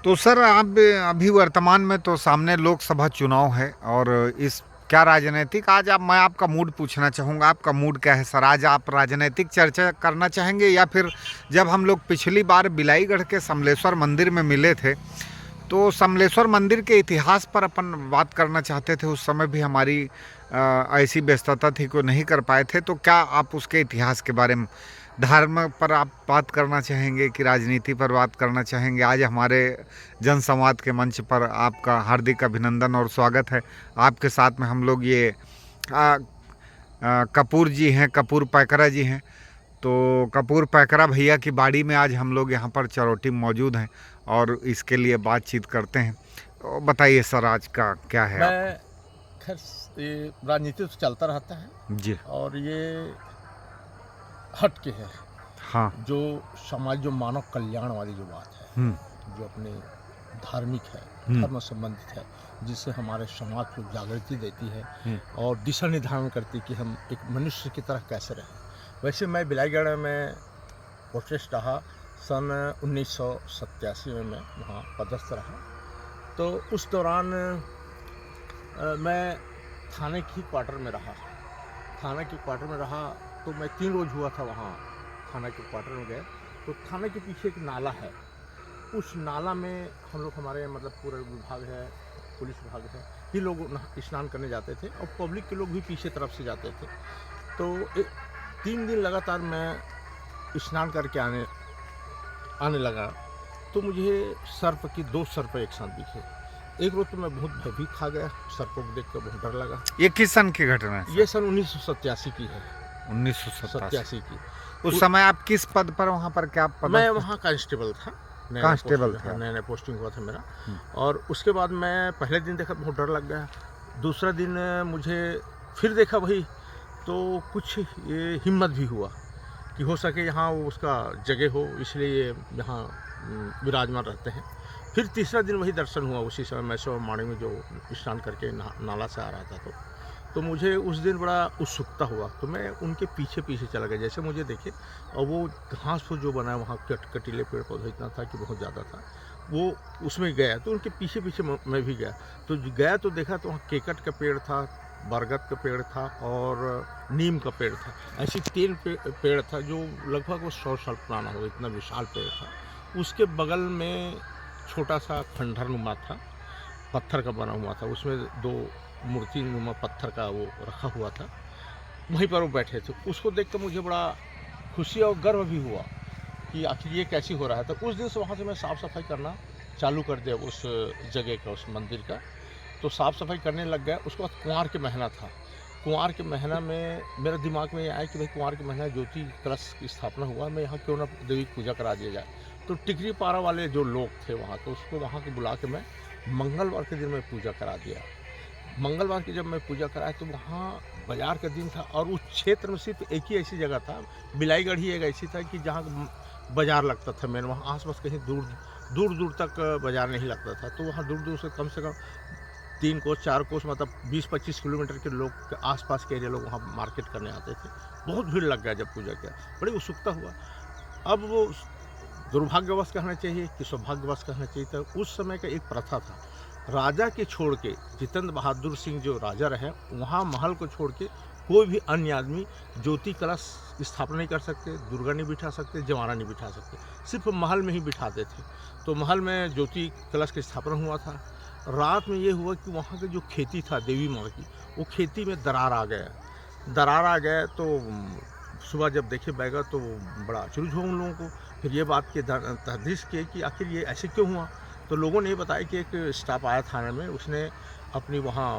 तो सर आप अभी वर्तमान में तो सामने लोकसभा चुनाव है और इस क्या राजनीतिक आज आप मैं आपका मूड पूछना चाहूँगा, आपका मूड क्या है सर? आज आप राजनीतिक चर्चा करना चाहेंगे या फिर जब हम लोग पिछली बार बिलाईगढ़ के समलेश्वर मंदिर में मिले थे तो समलेश्वर मंदिर के इतिहास पर अपन बात करना चाहते थे। उस समय भी हमारी ऐसी व्यस्तता थी को नहीं कर पाए थे। तो क्या आप उसके इतिहास के बारे में, धर्म पर आप बात करना चाहेंगे कि राजनीति पर बात करना चाहेंगे? आज हमारे जनसंवाद के मंच पर आपका हार्दिक अभिनंदन और स्वागत है। आपके साथ में हम लोग ये कपूर जी हैं, कपूर पैकरा जी हैं। तो कपूर पैकरा भैया की बाड़ी में आज हम लोग यहाँ पर चरोटी मौजूद हैं और इसके लिए बातचीत करते हैं। तो बताइए सर आज का क्या है? मैं खैर ये राजनीति तो चलता रहता है जी और ये हट के है। हाँ। जो समाज जो मानव कल्याण वाली जो बात है, जो अपने धार्मिक है, धर्म संबंधित है, जिससे हमारे समाज को जागृति देती है और दिशा निर्धारण करती है कि हम एक मनुष्य की तरह कैसे रहें। वैसे मैं बिलाईगढ़ में प्रोटेस्ट रहा सन 1987 में, मैं वहाँ पदस्थ रहा। तो उस दौरान मैं थाने की क्वार्टर में रहा। थाने के क्वार्टर में रहा तो मैं 3 रोज़ हुआ था वहाँ थाना के क्वार्टर में गए। तो थाने के पीछे एक नाला है, उस नाला में हम लोग, हमारे मतलब पूरा विभाग है, पुलिस विभाग है, ये लोग स्नान करने जाते थे और पब्लिक के लोग भी पीछे तरफ से जाते थे। तो 3 दिन लगातार मैं स्नान करके आने लगा तो मुझे सर्प की 2 सर्प एक साथ दिखे। एक रोज तो मैं बहुत भयभीत खा गया, सर्पों को देख कर बहुत डर लगा। ये किस सन की घटना है? ये सन 1987 की है। 1987 की। उस समय आप किस पद पर वहाँ पर, क्या पद? मैं वहाँ कांस्टेबल था। कांस्टेबल था। नया पोस्टिंग हुआ था मेरा। और उसके बाद मैं पहले दिन देखा बहुत डर लग गया। दूसरा दिन मुझे फिर देखा वही, तो कुछ ये हिम्मत भी हुआ कि हो सके यहाँ वो उसका जगह हो, इसलिए यहाँ विराजमान रहते हैं। फिर तीसरा दिन वही दर्शन हुआ। उसी समय मैं माड़ी में जो स्नान करके नाला से आ रहा था तो मुझे उस दिन बड़ा उत्सुकता हुआ। तो मैं उनके पीछे पीछे चला गया। जैसे मुझे देखे और वो घास फूस जो बना है वहाँ कटीले पेड़ पौधे इतना था कि बहुत ज़्यादा था, वो उसमें गया तो उनके पीछे पीछे मैं भी गया। तो गया तो देखा तो वहाँ केकट का पेड़ था, बरगद का पेड़ था और नीम का पेड़ था। ऐसे 3 पेड़ था जो लगभग वो 100 साल पुराना हो, इतना विशाल पेड़ था। उसके बगल में छोटा सा खंडहर नुमा था, पत्थर का बना हुआ था, उसमें 2 मूर्ति नुमा पत्थर का वो रखा हुआ था। वहीं पर वो बैठे थे। उसको देख कर मुझे बड़ा खुशी और गर्व भी हुआ कि आखिर ये कैसे हो रहा है। तो उस दिन से वहाँ से मैं साफ़ सफाई करना चालू कर दिया उस जगह का, उस मंदिर का। तो साफ़ सफाई करने लग गया। उसके बाद कुंवार के महीना था। कुंवार के महीना में मेरे दिमाग में ये आया कि भाई कुंवार के महीना ज्योति कलश की स्थापना हुआ, मैं यहाँ क्यों ना देवी की पूजा करा दिया जाए। तो टिकरी पारा वाले जो लोग थे वहाँ, तो उसको वहाँ के बुला के मैं मंगलवार के दिन मैं पूजा करा दिया। मंगलवार की जब मैं पूजा कराया तो वहाँ बाजार का दिन था और उस क्षेत्र में सिर्फ एक ही ऐसी जगह था, बिलाईगढ़ ही एक ऐसी था कि जहाँ बाजार लगता था। मैंने वहाँ आसपास कहीं दूर दूर तक बाजार नहीं लगता था। तो वहाँ दूर दूर से कम 3 कोस 4 कोस मतलब 20-25 किलोमीटर के लोग, आसपास के एरिया लोग वहाँ मार्केट करने आते थे। बहुत भीड़ लग गया जब पूजा किया, बड़ी उत्सुकता हुआ। अब वो दुर्भाग्यवश कहना चाहिए कि सौभाग्यवश कहना चाहिए था, उस समय का एक प्रथा था, राजा के छोड़ के, जितेंद्र बहादुर सिंह जो राजा रहे, वहाँ महल को छोड़ के कोई भी अन्य आदमी ज्योति कलश स्थापना नहीं कर सकते, दुर्गा नहीं बिठा सकते, जवाना नहीं बिठा सकते, सिर्फ महल में ही बिठाते थे। तो महल में ज्योति कलश की स्थापना हुआ था। रात में ये हुआ कि वहाँ की जो खेती था देवी माँ की, वो खेती में दरार आ गया। तो सुबह जब देखे बैगा तो बड़ा आश्चर्य हुआ उन लोगों को। फिर ये बात की तहदीस की कि आखिर ये ऐसे क्यों हुआ। तो लोगों ने ये बताया कि एक स्टाफ आया थाने में, उसने अपनी वहाँ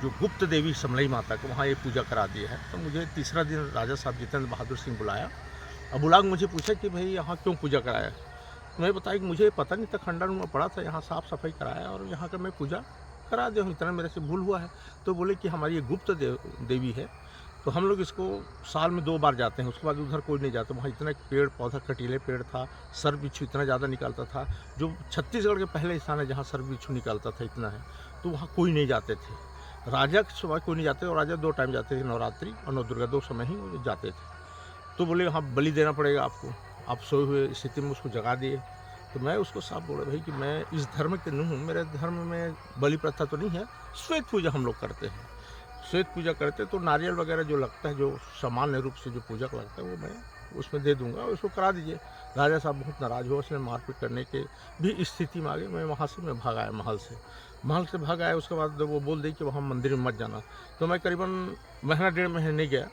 जो गुप्त देवी समलई माता को वहाँ ये पूजा करा दी है। तो मुझे तीसरा दिन राजा साहब जितेंद्र बहादुर सिंह बुलाया और बुला के मुझे पूछा कि भाई यहाँ क्यों पूजा कराया। तो मैं बताया कि मुझे पता नहीं था, खंडहर में पड़ा था, यहाँ साफ़ सफाई कराया और यहाँ का मैं पूजा करा दिया हूँ, इतना मेरे से भूल हुआ है। तो बोले कि हमारी ये गुप्त देवी है, तो हम लोग इसको साल में 2 बार जाते हैं, उसके बाद उधर कोई नहीं जाता। वहाँ इतना पेड़ पौधा, कटीले पेड़ था, सर्प बिच्छू इतना ज़्यादा निकलता था, जो छत्तीसगढ़ के पहले स्थान है जहाँ सर्प बिच्छू निकलता था, इतना है। तो वहाँ कोई नहीं जाते थे। राजा के सुबह कोई नहीं जाते और राजा 2 टाइम जाते थे, नवरात्रि और नवदुर्गा 2 समय ही वो जाते थे। तो बोले हाँ बलि देना पड़ेगा आपको, आप सोए हुए स्थिति में उसको जगा दिए। तो मैं उसको साफ बोला भाई कि मैं इस धर्म के नहीं हूँ, मेरे धर्म में बलि प्रथा तो नहीं है, श्वेत पूजा हम लोग करते हैं। श्वेत पूजा करते तो नारियल वगैरह जो लगता है, जो सामान्य रूप से जो पूजक लगता है, वो मैं उसमें दे दूंगा, उसको करा दीजिए। राजा साहब बहुत नाराज़ हुआ, उसने मारपीट करने के भी स्थिति में आ गई। मैं वहाँ से मैं भाग आया, महल से भाग आया। उसके बाद वो बोल दी कि वहाँ मंदिर में मत जाना। तो मैं करीबन महीना 1.5 महीने नहीं गया।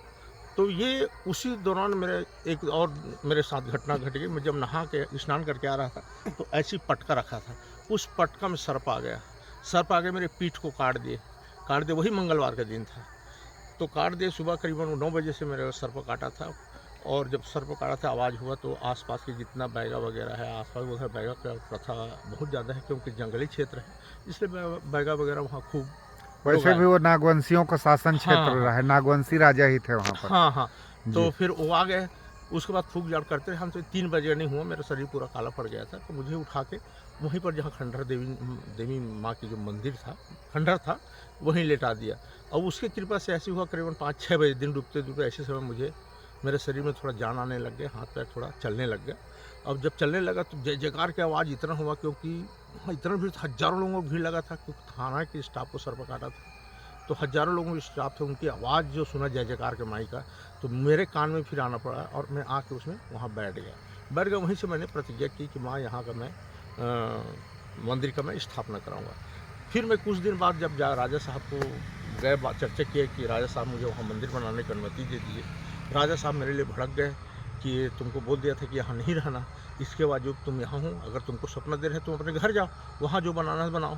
तो ये उसी दौरान मेरे एक और मेरे साथ घटना घट गई। मैं जब नहा के स्नान करके आ रहा था तो ऐसी पटका रखा था, उस पटका में सर्प आ गया। सर्प आ गए, मेरे पीठ को काट दिए। वही मंगलवार का दिन था। तो काट दिए, सुबह करीबन 9 बजे से मेरे सर्प काटा था। और जब सर्प काटा था, आवाज़ हुआ तो आसपास के जितना बैगा वगैरह है, आसपास उधर बैगा का प्रथा बहुत ज़्यादा है, क्योंकि जंगली क्षेत्र है, इसलिए बैगा वगैरह वहाँ खूब। वैसे भी वो नागवंशियों का शासन क्षेत्र हाँ, रहा है, नागवंशी राजा ही थे वहाँ पर। हाँ हाँ। तो जी। फिर वो आ गए। उसके बाद फूक झाड़ करते हम तो 3 बजे नहीं हुआ, मेरा शरीर पूरा काला पड़ गया था। तो मुझे उठा के वहीं पर जहाँ खंडहर देवी माँ की जो मंदिर था, खंडहर था, वहीं लेटा दिया। और उसकी कृपा से ऐसी हुआ, करीबन 5-6 बजे, दिन डूबते डूबते ऐसे समय मुझे मेरे शरीर में थोड़ा जान आने लग गया, हाथ पैर थोड़ा चलने लग गया। अब जब चलने लगा तो जय जयकार की आवाज़ इतना हुआ, क्योंकि वहाँ इतना भीड़, हज़ारों लोगों को भीड़ लगा था, क्योंकि थाना के स्टाफ को सर्प काटा था। तो हज़ारों लोगों के स्टाफ थे, उनकी आवाज़ जो सुना जय जयकार के माई का, तो मेरे कान में फिर आना पड़ा और मैं आके उसमें वहाँ बैठ गया। वहीं से मैंने प्रतिज्ञा की कि माँ, यहाँ का मैं मंदिर का मैं स्थापना कराऊंगा। फिर मैं कुछ दिन बाद जब राजा साहब को गए, चर्चा किए कि राजा साहब मुझे वहाँ मंदिर बनाने की अनुमति दे दीजिए। राजा साहब मेरे लिए भड़क गए कि तुमको बोल दिया था कि यहाँ नहीं रहना, इसके बावजूद तुम यहाँ हो, अगर तुमको सपना दे रहे तुम अपने घर जाओ, वहाँ जो बनाना है बनाओ।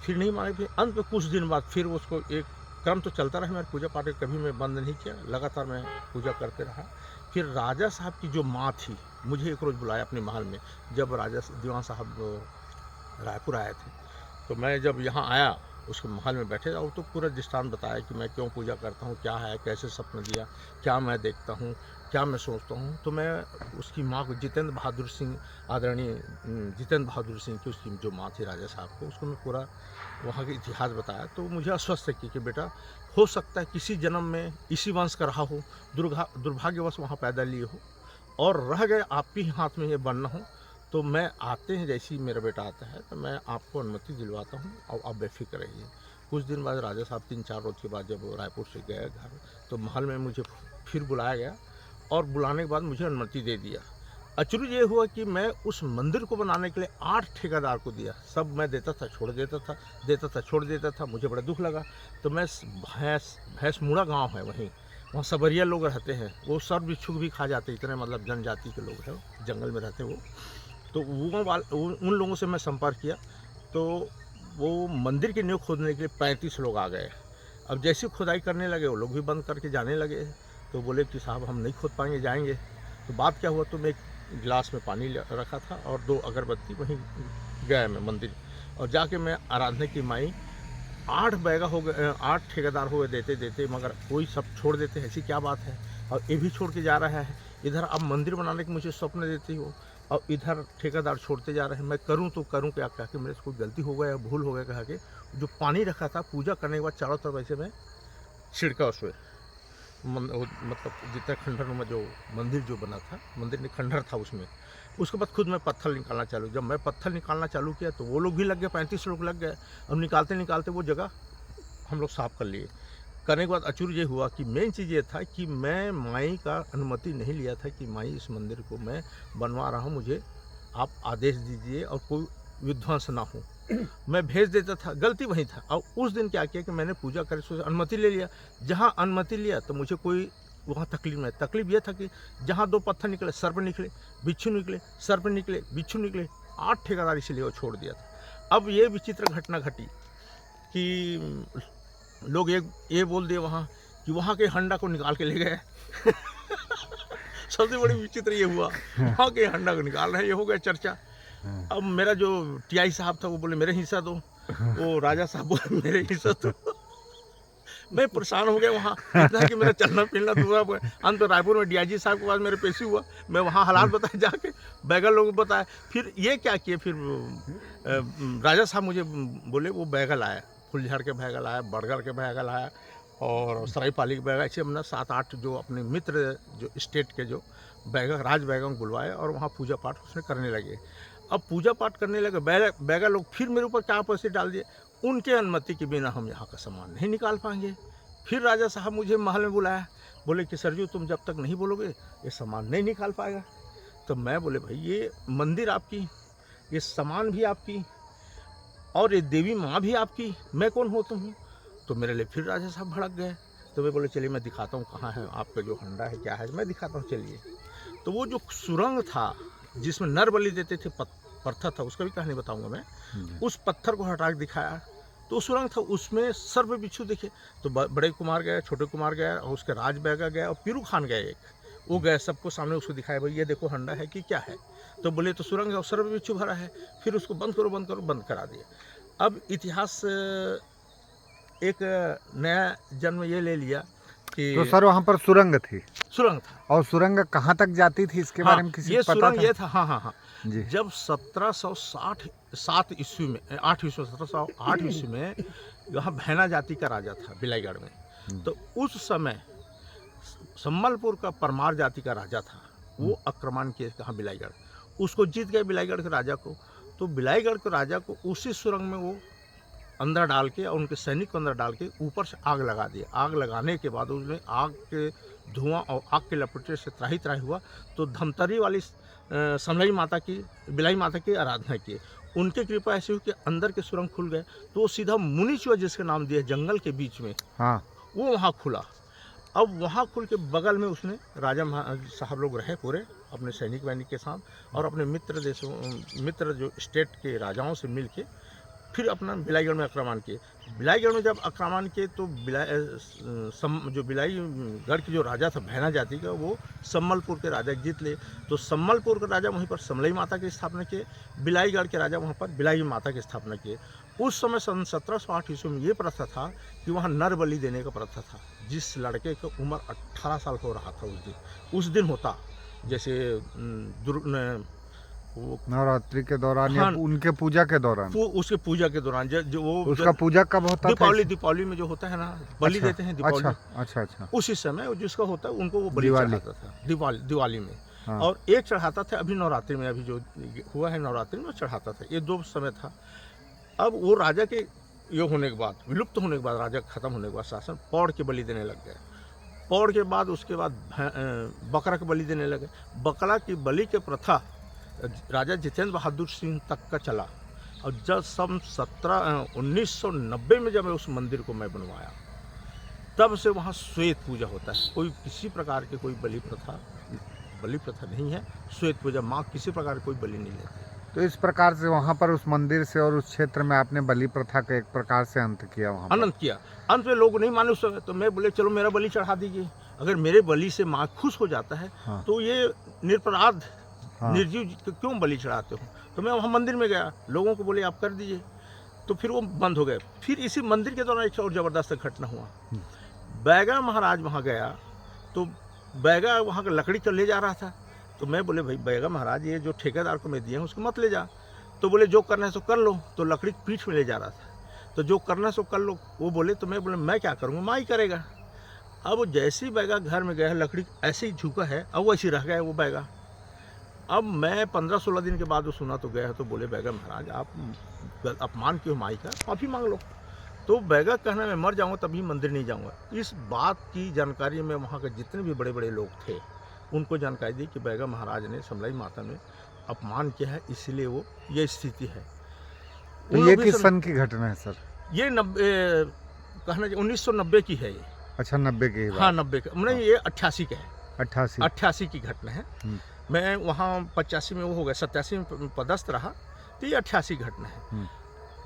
फिर नहीं माने। फिर अंत में कुछ दिन बाद फिर उसको एक क्रम तो चलता रहा, मेरा पूजा पाठ कभी मैं बंद नहीं किया, लगातार मैं पूजा करते रहा। फिर राजा साहब की जो माँ थी, मुझे एक रोज़ बुलाया अपने महल में, जब दीवान साहब रायपुर आए थे। तो मैं जब यहाँ आया, उसके महल में बैठे, और तो पूरा दृष्टांत बताया कि मैं क्यों पूजा करता हूँ, क्या है, कैसे सपना दिया, क्या मैं देखता हूँ, क्या मैं सोचता हूँ। तो मैं उसकी माँ को, जितेंद्र बहादुर सिंह, आदरणीय जितेंद्र बहादुर सिंह की उसकी जो माँ थी राजा साहब को, उसको मैं पूरा वहाँ का इतिहास बताया। तो मुझे आश्वस्त है कि बेटा, हो सकता है किसी जन्म में इसी वंश का रहा हो, दुर्भाग्यवश वहाँ पैदा लिए हो और रह गए, आपके ही हाथ में ये बनना हो। तो मैं आते हैं, जैसे ही मेरा बेटा आता है तो मैं आपको अनुमति दिलवाता हूँ और आप बेफिक्र रहिए। कुछ दिन बाद राजा साहब 3-4 रोज के बाद जब वो रायपुर से गए घर, तो महल में मुझे फिर बुलाया गया और बुलाने के बाद मुझे अनुमति दे दिया। अचरज ये हुआ कि मैं उस मंदिर को बनाने के लिए 8 ठेकेदार को दिया। सब मैं देता था, छोड़ देता था, छोड़ देता था। मुझे बड़ा दुख लगा। तो मैं भैंसमुड़ा गांव है, वहाँ सबरिया लोग रहते हैं, वो सब बिच्छू भी खा जाते, इतने मतलब जनजाति के लोग हैं, जंगल में रहते वो। तो उन लोगों से मैं संपर्क किया, तो वो मंदिर की नींव खोदने के लिए 35 लोग आ गए। अब जैसे खुदाई करने लगे, वो लोग भी बंद करके जाने लगे। तो बोले कि साहब हम नहीं खोद पाएंगे, जाएंगे। तो बात क्या हुआ, तो मैं एक गिलास में पानी रखा था और 2 अगरबत्ती, वहीं गया मैं मंदिर, और जाके मैं आराधना की माई। 8 बैगा हो गए, 8 ठेकेदार हो गए देते, मगर कोई सब छोड़ देते, ऐसी क्या बात है। और ये भी छोड़ के जा रहा है, इधर अब मंदिर बनाने के मुझे स्वप्न देती हो, और इधर ठेकेदार छोड़ते जा रहे हैं। मैं करूं तो करूं क्या, कहा कि मेरे से कोई गलती हो गया, भूल हो गया। कहा कि जो पानी रखा था, पूजा करने के बाद चारों तरफ ऐसे मैं छिड़का उसमें, मतलब जितना खंडहर में जो मंदिर जो बना था, मंदिर में खंडहर था उसमें। उसके बाद खुद मैं पत्थर निकालना चालू, जब मैं पत्थर निकालना चालू किया तो वो लोग भी लग गए, 35 लोग लग गए। अब निकालते वो जगह हम लोग साफ कर लिए। करने के बाद अचूर ये हुआ कि मेन चीज़ ये था कि मैं माई का अनुमति नहीं लिया था कि माई इस मंदिर को मैं बनवा रहा हूँ, मुझे आप आदेश दीजिए और कोई विध्वंस ना हो। मैं भेज देता था, गलती वही था। और उस दिन क्या किया कि मैंने पूजा कर अनुमति ले लिया। जहाँ अनुमति लिया तो मुझे कोई वहाँ तकलीफ नहीं। तकलीफ ये था कि जहाँ 2 पत्थर निकले, सर्प निकले, बिच्छू निकले, सर्प निकले, बिच्छू निकले, 8 ठेकेदार इसलिए वो छोड़ दिया था। अब ये विचित्र घटना घटी कि लोग ये बोल दिए वहाँ कि वहाँ के हंडा को निकाल के ले गए। सबसे बड़ी विचित्र ये हुआ, वहाँ के हंडा को निकाल रहे हैं, ये हो गया चर्चा। अब मेरा जो टीआई साहब था वो बोले मेरे हिस्सा दो, वो राजा साहब बोले मेरे हिस्सा दो। मैं परेशान हो गया वहाँ, इतना कि मेरा चलना फिरना दूसरा। अंत रायपुर में डीआईजी साहब के पास मेरे पेशी हुआ, मैं वहाँ हालात बताए जाके, बैगल लोगों को बताया। फिर ये क्या किए, फिर राजा साहब मुझे बोले वो बैगल आया, फुलझड़ के बैगल आया, बरगढ़ के बैगल आया और सरायपाली के बैगल, ऐसे हमने 7-8 जो अपने मित्र जो स्टेट के जो बैगन, राज बैगन बुलवाए और वहाँ पूजा पाठ उसने करने लगे। अब पूजा पाठ करने लगे, बैगा लोग फिर मेरे ऊपर क्या पैसे डाल दिए, उनके अनुमति के बिना हम यहाँ का सामान नहीं निकाल पाएंगे। फिर राजा साहब मुझे महल में बुलाया, बोले कि सरजू तुम जब तक नहीं बोलोगे ये सामान नहीं निकाल पाएगा। तो मैं बोले भाई ये मंदिर आपकी, ये सामान भी आपकी और ये देवी माँ भी आपकी, मैं कौन होता हूँ। तो मेरे लिए फिर राजा साहब भड़क गए। तो मैं बोले चलिए मैं दिखाता हूँ कहाँ है आपका जो हंडा है क्या है, मैं दिखाता हूँ चलिए। तो वो जो सुरंग था जिसमें नर बलि देते थे, पत्थर था, उसका भी कहानी बताऊंगा मैं। उस पत्थर को हटा के दिखाया तो सुरंग था, उसमें सर्व बिच्छू दिखे। तो बड़े कुमार गए, छोटे कुमार गए और उसके राज बैगा गया और पीरू खान गए एक, वो गए सबको सामने उसको दिखाया भाई ये देखो हंडा है कि क्या है। तो बोले तो सुरंग है और सर्व बिच्छू भरा है। फिर उसको बंद करो बंद करो, बंद करा दिया। अब इतिहास एक नया जन्म ये ले लिया कि तो सर वहाँ पर सुरंग थी, सुरंग था। और सुरंग कहाँ तक जाती थी इसके बारे में किसी ये को पता सुरंग था? ये था, हाँ जी। जब 1767 ईस्वी में 1708 ईस्वी में यहाँ भैना जाति का राजा था बिलाईगढ़ में। तो उस समय सम्मलपुर का परमार जाति का राजा था, वो आक्रमण किए कहाँ बिलाईगढ़, उसको जीत गए बिलाईगढ़ के राजा को। तो बिलाईगढ़ के राजा को उसी सुरंग में वो अंदर डाल के और उनके सैनिक को अंदर डाल के ऊपर से आग लगा दिया। आग लगाने के बाद उसमें आग के धुआं और आग के लपटे से त्राही त्राही हुआ। तो धमतरी वाली समलाई माता की, बिलाई माता की आराधना की, उनके कृपा ऐसी हुई कि अंदर के सुरंग खुल गए। तो सीधा मुनिचुआ जिसका नाम दिया जंगल के बीच में, हाँ वो वहाँ खुला। अब वहाँ खुल के बगल में उसने राजा साहब लोग रहे पूरे अपने सैनिक वैनिक के साथ और अपने मित्र जो स्टेट के राजाओं से मिल के फिर अपना बिलाईगढ़ में आक्रमण किए। बिलाईगढ़ में जब आक्रमण किए तो जो बिलाईगढ़ के जो राजा था भैना जाति का, वो सम्मलपुर के राजा जीत ले। तो सम्मलपुर के राजा वहीं पर समलई माता की स्थापना किए, बिलाईगढ़ के राजा वहाँ पर बिलाई माता की स्थापना किए। उस समय सन 1708 ईस्वी में ये प्रथा था कि वहाँ नर बलि देने का प्रथा था। जिस लड़के की उम्र 18 साल हो रहा था उस दिन होता, जैसे नवरात्रि के दौरान, हाँ, या उनके पूजा के दौरान, उसके पूजा के दौरान जो वो उसका पूजा कब होता था? दीपावली में जो होता है ना, बलि देते हैं दीपावली। अच्छा। उसी समय जिसका होता है उनको वो बलि चढ़ाता था दिवाली में। हाँ। और एक चढ़ाता था अभी नवरात्रि में, अभी जो हुआ है नवरात्रि में चढ़ाता था। ये 2 समय था। अब वो राजा के ये होने के बाद, विलुप्त होने के बाद, राजा खत्म होने के बाद शासन पौड़ के बलि देने लग गए। पौड़ के बाद उसके बाद बकरा के बलि देने लगे। बकरा की बलि के प्रथा राजा जितेंद्र बहादुर सिंह तक का चला। और जब सन 1990 में जब उस मंदिर को मैं बनवाया, तब से वहाँ श्वेत पूजा होता है। कोई किसी प्रकार के कोई बलि प्रथा नहीं है। श्वेत पूजा, माँ किसी प्रकार की कोई बलि नहीं लेती। तो इस प्रकार से वहाँ पर उस मंदिर से और उस क्षेत्र में आपने बलि प्रथा का एक प्रकार से अंत किया। वहाँ अनंत किया। अंत में लोग नहीं माने उस समय, तो मैं बोले चलो मेरा बलि चढ़ा दीजिए। अगर मेरे बलि से माँ खुश हो जाता है, हाँ, तो ये निरपराध, हाँ, निर्जीव क्यों बलि चढ़ाते हो। तो मैं वहाँ मंदिर में गया, लोगों को बोले आप कर दीजिए। तो फिर वो बंद हो गए। फिर इसी मंदिर के दौरान एक और ज़बरदस्त घटना हुआ। बैगा महाराज वहाँ गया, तो बैगा वहाँ का लकड़ी तो ले जा रहा था। तो मैं बोले भाई बैगा महाराज, ये जो ठेकेदार को मैं दिए हैं उसको मत ले जा। तो बोले जो करना है सो कर लो। तो लकड़ी पीठ में ले जा रहा था, तो जो करना है सो कर लो। वो बोले, तो मैं बोले मैं क्या करूँगा, माँ ही करेगा। अब जैसे ही बैगा घर में गया, लकड़ी ऐसे ही झुका है, अब वो ऐसे रह गया वो बैगा। अब मैं 15-16 दिन के बाद वो सुना तो गया, तो बोले बैगा महाराज आप अपमान क्यों माई का, माफ़ी मांग लो। तो बैगा कहना मैं मर जाऊँगा तभी मंदिर नहीं जाऊँगा। इस बात की जानकारी में वहाँ के जितने भी बड़े बड़े लोग थे उनको जानकारी दी कि बैगा महाराज ने समलाई माता में अपमान किया है, इसलिए वो ये स्थिति है। तो ये किस सन की घटना है सर? ये 1990 की है ये। अच्छा, 90 की? हाँ 90 का, नहीं ये 88 का है। 88 की घटना है। मैं वहाँ 85 में वो हो गया, 87 में पदस्थ रहा, तो ये 88 घटना है।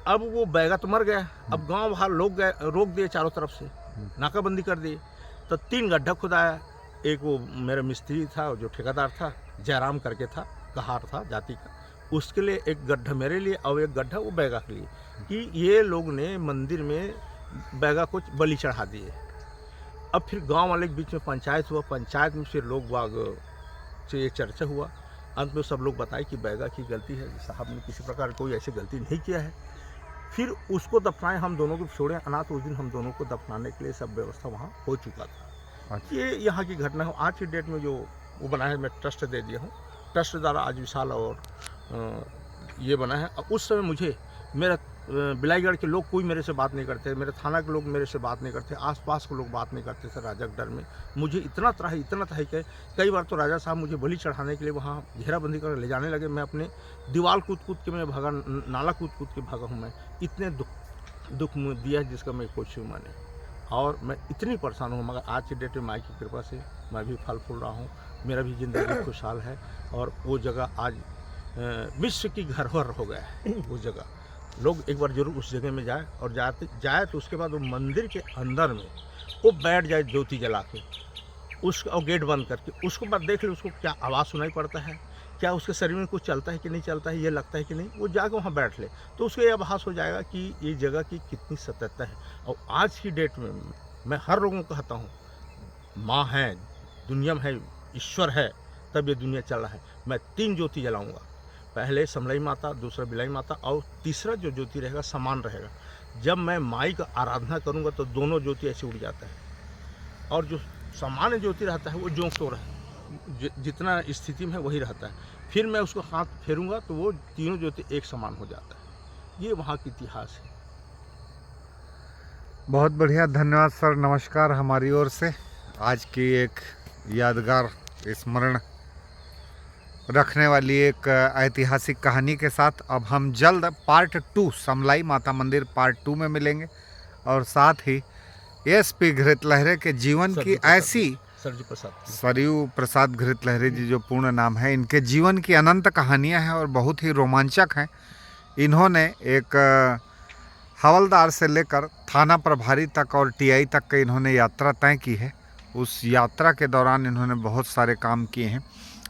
अब वो बैगा तो मर गया। अब गांव बाहर लोग गए, रोक दिए चारों तरफ से, नाकाबंदी कर दी। तो 3 गड्ढा खुदाया। एक वो मेरा मिस्त्री था जो ठेकेदार था, जयराम करके था, कहार था जाति का, उसके लिए एक गड्ढा मेरे लिए और एक गड्ढा वो बैगा के लिए, कि ये लोग ने मंदिर में बैगा को बलि चढ़ा दिए। अब फिर गांव वाले के बीच में पंचायत हुआ। पंचायत में फिर लोग बाग से ये चर्चा हुआ। अंत में सब लोग बताए कि बैगा की गलती है, साहब ने किसी प्रकार कोई ऐसी गलती नहीं किया है। फिर उसको दफनाए, हम दोनों को छोड़े अनाथ। उस दिन हम दोनों को दफनाने के लिए सब व्यवस्था वहाँ हो चुका था। ये यहाँ की घटना है। आज की डेट में जो वो बना है, मैं ट्रस्ट दे दिया हूँ। ट्रस्ट द्वारा आज विशाल और ये बना है। अब उस समय मुझे मेरा बिलाईगढ़ के लोग कोई मेरे से बात नहीं करते, मेरे थाना के लोग मेरे से बात नहीं करते, आसपास के लोग बात नहीं करते थे राजा के डर में। मुझे इतना तरह कि कई बार तो राजा साहब मुझे बलि चढ़ाने के लिए वहाँ घेराबंदी कर ले जाने लगे। मैं अपने दीवार कूद के मैं भागा, नाला कूद के भागा हूँ। मैं इतने दुख मुझे दिया जिसका मैं कुछ मैंने, और मैं इतनी परेशान हूँ। मगर आज की डेट में माई की कृपा से मैं भी फल फूल रहा हूँ, मेरा भी ज़िंदगी खुशहाल है। और वो जगह आज विश्व की धरोहर हो गया है। वो जगह लोग एक बार जरूर उस जगह में जाए, और जाए तो उसके बाद वो मंदिर के अंदर में वो बैठ जाए ज्योति जला के, उसका और गेट बंद करके, उसको बाद देख ले उसको क्या आवाज़ सुनाई पड़ता है, क्या उसके शरीर में कुछ चलता है कि नहीं चलता है, ये लगता है कि नहीं, वो जाके वहाँ बैठ ले तो उसको ये आभास हो जाएगा कि ये जगह की कितनी सत्यता है। और आज की डेट में मैं हर लोगों को कहता हूँ, माँ है, दुनिया में है, ईश्वर है, तब ये दुनिया चल रहा है। मैं 3 ज्योति जलाऊंगा, पहले समलई माता, दूसरा बिलाई माता, और तीसरा जो ज्योति रहेगा समान रहेगा। जब मैं माई का आराधना करूंगा तो दोनों ज्योति ऐसे उड़ जाता है, और जो सामान्य ज्योति रहता है वो ज्यों तो रहे, जितना स्थिति में है वही रहता है। फिर मैं उसको हाथ फेरूंगा तो वो तीनों ज्योति एक समान हो जाता है। ये वहाँ का इतिहास है। बहुत बढ़िया, धन्यवाद सर, नमस्कार हमारी ओर से। आज की एक यादगार स्मरण रखने वाली एक ऐतिहासिक कहानी के साथ अब हम जल्द पार्ट 2 समलाई माता मंदिर पार्ट 2 में मिलेंगे, और साथ ही एसपी घृत लहरे के जीवन की ऐसी सरयू प्रसाद घृत लहरे जी जो पूर्ण नाम है, इनके जीवन की अनंत कहानियां हैं और बहुत ही रोमांचक हैं। इन्होंने एक हवलदार से लेकर थाना प्रभारी तक और टीआई तक का इन्होंने यात्रा तय की है। उस यात्रा के दौरान इन्होंने बहुत सारे काम किए हैं,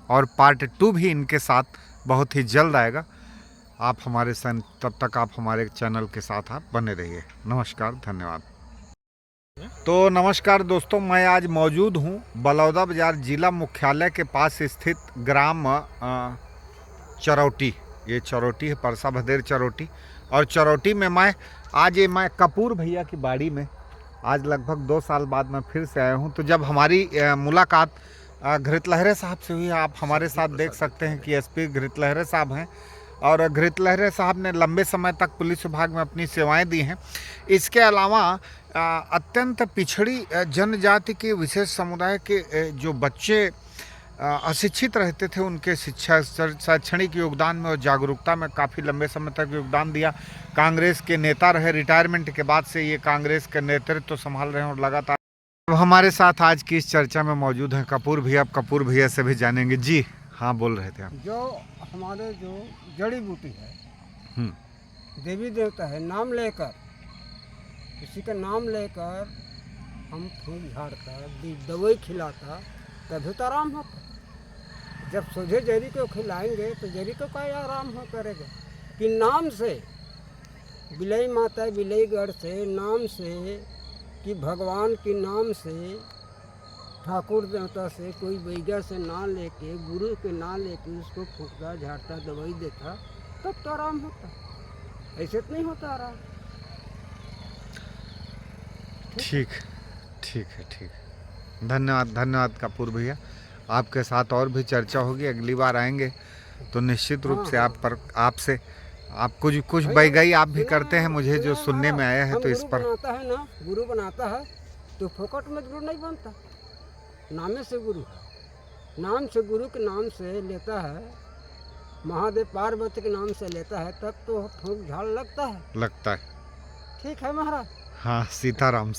और पार्ट 2 भी इनके साथ बहुत ही जल्द आएगा। आप हमारे संग, तब तक आप हमारे चैनल के साथ आप बने रहिए। नमस्कार, धन्यवाद। तो नमस्कार दोस्तों, मैं आज मौजूद हूँ बलौदा बाजार जिला मुख्यालय के पास स्थित ग्राम चरौटी। ये चरौटी है, परसा भदेर चरौटी। और चरौटी में मैं कपूर भैया की बाड़ी में आज लगभग 2 साल बाद मैं फिर से आया हूँ। तो जब हमारी मुलाकात घृत लहरे साहब से हुई, आप हमारे साथ देख सकते हैं कि एसपी घृत लहरे साहब हैं, और घृत लहरे साहब ने लंबे समय तक पुलिस विभाग में अपनी सेवाएं दी हैं। इसके अलावा अत्यंत पिछड़ी जनजाति के विशेष समुदाय के जो बच्चे अशिक्षित रहते थे, उनके शिक्षा शैक्षणिक योगदान में और जागरूकता में काफ़ी लंबे समय तक योगदान दिया। कांग्रेस के नेता रहे, रिटायरमेंट के बाद से ये कांग्रेस का नेतृत्व तो संभाल रहे हैं, और लगातार अब हमारे साथ आज की इस चर्चा में मौजूद हैं कपूर भैया। अब कपूर भैया से भी जानेंगे। जी हाँ, बोल रहे थे आप। जो हमारे जो जड़ी बूटी है, देवी देवता है, नाम लेकर, किसी का नाम लेकर हम फूल झाड़ता, दवाई खिलाता, तभी तो आराम होता। जब सोझे जरी को खिलाएंगे तो जरी को क्या आराम हो करेगा। कि नाम से बिलई माता, बिलईगढ़ से नाम से, कि भगवान के नाम से, ठाकुर देवता से, कोई बैगर से ना लेके, गुरु के ना लेके उसको फूकता, झाड़ता, दवाई देता, तब तो आराम होता। ऐसे तो नहीं होता आराम। ठीक है। धन्यवाद कपूर भैया। आपके साथ और भी चर्चा होगी, अगली बार आएंगे तो निश्चित रूप से आपसे आप कुछ बैगाई आप भी करते हैं, मुझे जो सुनने में आया है। तो इस पर बनाता है ना, गुरु बनाता है तो फोकट में गुरु नहीं बनता, नामे से गुरु है। नाम से, गुरु के नाम से लेता है, महादेव पार्वती के नाम से लेता है, तब तो फूक झाड़ लगता है। ठीक है महाराज। हाँ, सीताराम।